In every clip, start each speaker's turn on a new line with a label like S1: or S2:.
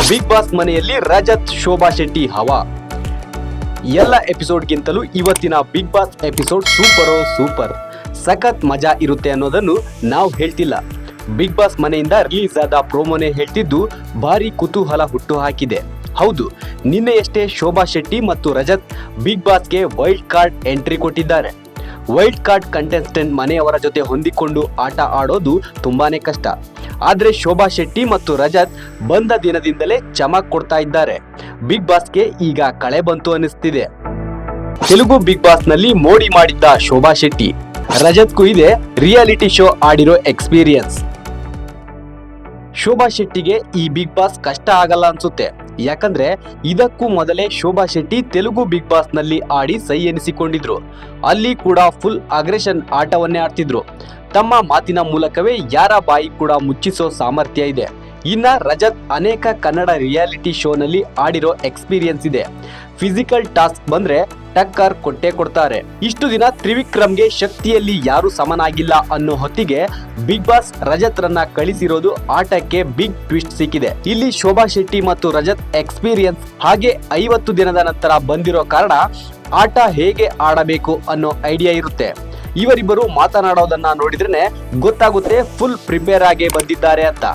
S1: Big boss ಮನೆಯಲ್ಲಿ ರಜತ್ ಶೋಭಾ ಶೆಟ್ಟಿ ಹವಾ. ಎಲ್ಲ ಎಪಿಸೋಡ್ಗಿಂತಲೂ ಇವತ್ತಿನ ಬಿಗ್ ಬಾಸ್ ಎಪಿಸೋಡ್ ಸೂಪರ್ ಸಖತ್ ಮಜಾ ಇರುತ್ತೆ ಅನ್ನೋದನ್ನು ನಾವು ಹೇಳ್ತಿಲ್ಲ. ಬಿಗ್ ಬಾಸ್ ಮನೆಯಿಂದ ರಿಲೀಸ್ ಆದ ಪ್ರೋಮೋನೇ ಹೇಳ್ತಿದ್ದು ಭಾರಿ ಕುತೂಹಲ ಹುಟ್ಟು ಹಾಕಿದೆ. ಹೌದು, ನಿನ್ನೆಯಷ್ಟೇ ಶೋಭಾ ಶೆಟ್ಟಿ ಮತ್ತು ರಜತ್ ಬಿಗ್ ಬಾಸ್ಗೆ ವೈಲ್ಡ್ ಕಾರ್ಡ್ ಎಂಟ್ರಿ ಕೊಟ್ಟಿದ್ದಾರೆ. ವೈಲ್ಡ್ ಕಾರ್ಡ್ ಕಂಟೆಸ್ಟೆಂಟ್ ಮನೆಯವರ ಜೊತೆ ಹೊಂದಿಕೊಂಡು ಆಟ ಆಡೋದು ತುಂಬಾನೇ ಕಷ್ಟ. ಆದ್ರೆ ಶೋಭಾ ಶೆಟ್ಟಿ ಮತ್ತು ರಜತ್ ಬಂದ ದಿನದಿಂದಲೇ ಚಮಕ್ ಕೊಡ್ತಾ ಇದ್ದಾರೆ. ಬಿಗ್ ಬಾಸ್ಗೆ ಈಗ ಕಳೆ ಬಂತು ಅನಿಸ್ತಿದೆ. ತೆಲುಗು ಬಿಗ್ ಬಾಸ್ ನಲ್ಲಿ ಮೋಡಿ ಮಾಡಿದ್ದ ಶೋಭಾ ಶೆಟ್ಟಿ, ರಜತ್ಗೂ ಇದೆ ರಿಯಾಲಿಟಿ ಶೋ ಆಡಿರೋ ಎಕ್ಸ್ಪೀರಿಯನ್ಸ್. ಶೋಭಾ ಶೆಟ್ಟಿಗೆ ಈ ಬಿಗ್ ಬಾಸ್ ಕಷ್ಟ ಆಗಲ್ಲ ಅನ್ಸುತ್ತೆ. ಯಾಕಂದ್ರೆ ಇದಕ್ಕೂ ಮೊದಲೇ ಶೋಭಾ ಶೆಟ್ಟಿ ತೆಲುಗು ಬಿಗ್ ಬಾಸ್ ನಲ್ಲಿ ಆಡಿ ಸೈ ಎನಿಸಿಕೊಂಡಿದ್ರು. ಅಲ್ಲಿ ಕೂಡ ಫುಲ್ ಅಗ್ರೆಷನ್ ಆಟವನ್ನೇ ಆಡ್ತಿದ್ರು. ತಮ್ಮ ಮಾತಿನ ಮೂಲಕವೇ ಯಾರ ಬಾಯಿ ಕೂಡ ಮುಚ್ಚಿಸೋ ಸಾಮರ್ಥ್ಯ ಇದೆ. ಇನ್ನ ರಜತ್ ಅನೇಕ ಕನ್ನಡ ರಿಯಾಲಿಟಿ ಶೋನಲ್ಲಿ ಆಡಿರೋ ಎಕ್ಸ್ಪೀರಿಯನ್ಸ್ ಇದೆ. ಫಿಸಿಕಲ್ ಟಾಸ್ಕ್ ಬಂದ್ರೆ ಟಕ್ಕರ್ ಕೊಟ್ಟೆ ಕೊಡ್ತಾರೆ. ಇಷ್ಟು ದಿನ ತ್ರಿವಿಕ್ರಮ್ಗೆ ಶಕ್ತಿಯಲ್ಲಿ ಯಾರು ಸಮನಾಗಿಲ್ಲ ಅನ್ನೋ ಹೊತ್ತಿಗೆ ಬಿಗ್ ಬಾಸ್ ರಜತ್ ರನ್ನ ಕಳಿಸಿರೋದು ಆಟಕ್ಕೆ ಬಿಗ್ ಟ್ವಿಸ್ಟ್ ಸಿಕ್ಕಿದೆ. ಇಲ್ಲಿ ಶೋಭಾ ಶೆಟ್ಟಿ ಮತ್ತು ರಜತ್ ಎಕ್ಸ್ಪೀರಿಯನ್ಸ್ ಹಾಗೆ 50 ದಿನದ ನಂತರ ಬಂದಿರೋ ಕಾರಣ ಆಟ ಹೇಗೆ ಆಡಬೇಕು ಅನ್ನೋ ಐಡಿಯಾ ಇರುತ್ತೆ. ಇವರಿಬ್ಬರು ಮಾತನಾಡೋದನ್ನ ನೋಡಿದ್ರೆ ಗೊತ್ತಾಗುತ್ತೆ ಫುಲ್ ಪ್ರಿಪೇರ್ ಆಗಿ ಬಂದಿದ್ದಾರೆ ಅಂತ.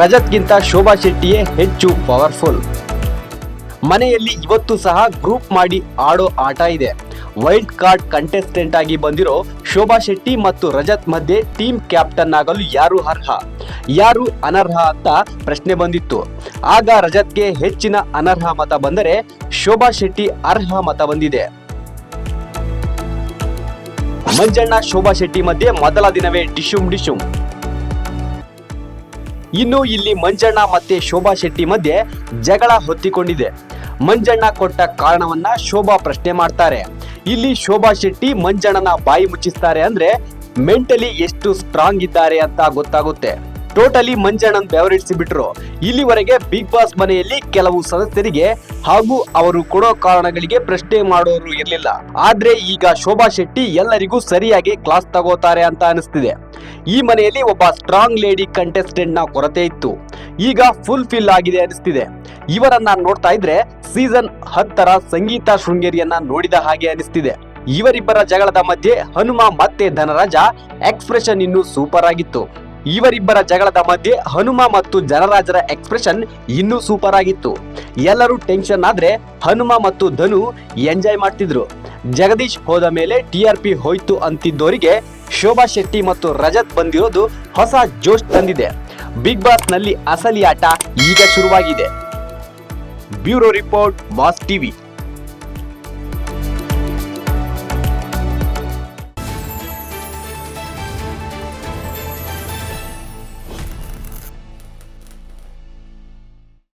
S1: ರಜತ್ಗಿಂತ ಶೋಭಾ ಶೆಟ್ಟಿಯೇ ಹೆಚ್ಚು ಪವರ್ಫುಲ್. ಮನೆಯಲ್ಲಿ ಇವತ್ತು ಸಹ ಗ್ರೂಪ್ ಮಾಡಿ ಆಡೋ ಆಟ ಇದೆ. ವೈಲ್ಡ್ ಕಾರ್ಡ್ ಕಂಟೆಸ್ಟೆಂಟ್ ಆಗಿ ಬಂದಿರೋ ಶೋಭಾ ಶೆಟ್ಟಿ ಮತ್ತು ರಜತ್ ಮಧ್ಯೆ ಟೀಮ್ ಕ್ಯಾಪ್ಟನ್ ಆಗಲು ಯಾರು ಅರ್ಹ, ಯಾರು ಅನರ್ಹ ಅಂತ ಪ್ರಶ್ನೆ ಬಂದಿತ್ತು. ಆಗ ರಜತ್ಗೆ ಹೆಚ್ಚಿನ ಅನರ್ಹ ಮತ ಬಂದರೆ ಶೋಭಾ ಶೆಟ್ಟಿ ಅರ್ಹ ಮತ ಬಂದಿದೆ. ಮಂಜಣ್ಣ ಶೋಭಾ ಶೆಟ್ಟಿ ಮಧ್ಯೆ ಮೊದಲ ದಿನವೇ ಡಿಶುಮ್. ಇನ್ನು ಇಲ್ಲಿ ಮಂಜಣ್ಣ ಮತ್ತೆ ಶೋಭಾ ಶೆಟ್ಟಿ ಮಧ್ಯೆ ಜಗಳ ಹೊತ್ತಿಕೊಂಡಿದೆ. ಮಂಜಣ್ಣ ಕೊಟ್ಟ ಕಾರಣವನ್ನ ಶೋಭಾ ಪ್ರಶ್ನೆ ಮಾಡ್ತಾರೆ. ಇಲ್ಲಿ ಶೋಭಾ ಶೆಟ್ಟಿ ಮಂಜಣ್ಣನ ಬಾಯಿ ಮುಚ್ಚಿಸ್ತಾರೆ ಅಂದ್ರೆ ಮೆಂಟಲಿ ಎಷ್ಟು ಸ್ಟ್ರಾಂಗ್ ಇದ್ದಾರೆ ಅಂತ ಗೊತ್ತಾಗುತ್ತೆ. ಟೋಟಲಿ ಮಂಜಣ್ಣನ್ ಬೆವರಿಳಿಸಿ ಬಿಟ್ರು. ಇಲ್ಲಿವರೆಗೆ ಬಿಗ್ ಬಾಸ್ ಮನೆಯಲ್ಲಿ ಕೆಲವು ಸದಸ್ಯರಿಗೆ ಹಾಗೂ ಅವರು ಕೊಡೋ ಕಾರಣಗಳಿಗೆ ಪ್ರಶ್ನೆ ಮಾಡೋರು ಇರ್ಲಿಲ್ಲ. ಆದ್ರೆ ಈಗ ಶೋಭಾ ಶೆಟ್ಟಿ ಎಲ್ಲರಿಗೂ ಸರಿಯಾಗಿ ಕ್ಲಾಸ್ ತಗೋತಾರೆ ಅಂತ ಅನಿಸ್ತಿದೆ. ಈ ಮನೆಯಲ್ಲಿ ಒಬ್ಬ ಸ್ಟ್ರಾಂಗ್ ಲೇಡಿ ಕಂಟೆಸ್ಟೆಂಟ್ ನ ಕೊರತೆ ಇತ್ತು, ಈಗ ಫುಲ್ ಫಿಲ್ ಆಗಿದೆ ಅನಿಸ್ತಿದೆ. ಇವರನ್ನ ನೋಡ್ತಾ ಇದ್ರೆ ಸೀಸನ್ 10ರ ಸಂಗೀತ ಶೃಂಗೇರಿಯನ್ನ ನೋಡಿದ ಹಾಗೆ ಅನಿಸ್ತಿದೆ. ಇವರಿಬ್ಬರ ಜಗಳದ ಮಧ್ಯೆ ಹನುಮ ಮತ್ತೆ ಧನರಾಜ ಎಕ್ಸ್ಪ್ರೆಷನ್ ಇನ್ನೂ ಸೂಪರ್ ಆಗಿತ್ತು. ಇವರಿಬ್ಬರ ಜಗಳದ ಮಧ್ಯೆ ಹನುಮ ಮತ್ತು ಜನರಾಜರ ಎಕ್ಸ್ಪ್ರೆಷನ್ ಇನ್ನೂ ಸೂಪರ್ ಆಗಿತ್ತು. ಎಲ್ಲರೂ ಟೆನ್ಷನ್ ಆದ್ರೆ ಹನುಮ ಮತ್ತು ಧನು ಎಂಜಾಯ್ ಮಾಡ್ತಿದ್ರು. ಜಗದೀಶ್ ಹೋದ ಮೇಲೆ TRP ಹೋಯ್ತು ಅಂತಿದ್ದವರಿಗೆ ಶೋಭಾ ಶೆಟ್ಟಿ ಮತ್ತು ರಜತ್ ಬಂದಿರೋದು ಹೊಸ ಜೋಶ್ ತಂದಿದೆ. ಬಿಗ್ ಬಾಸ್ ನಲ್ಲಿ ಅಸಲಿ ಆಟ ಈಗ ಶುರುವಾಗಿದೆ. Bureau report, boss TV.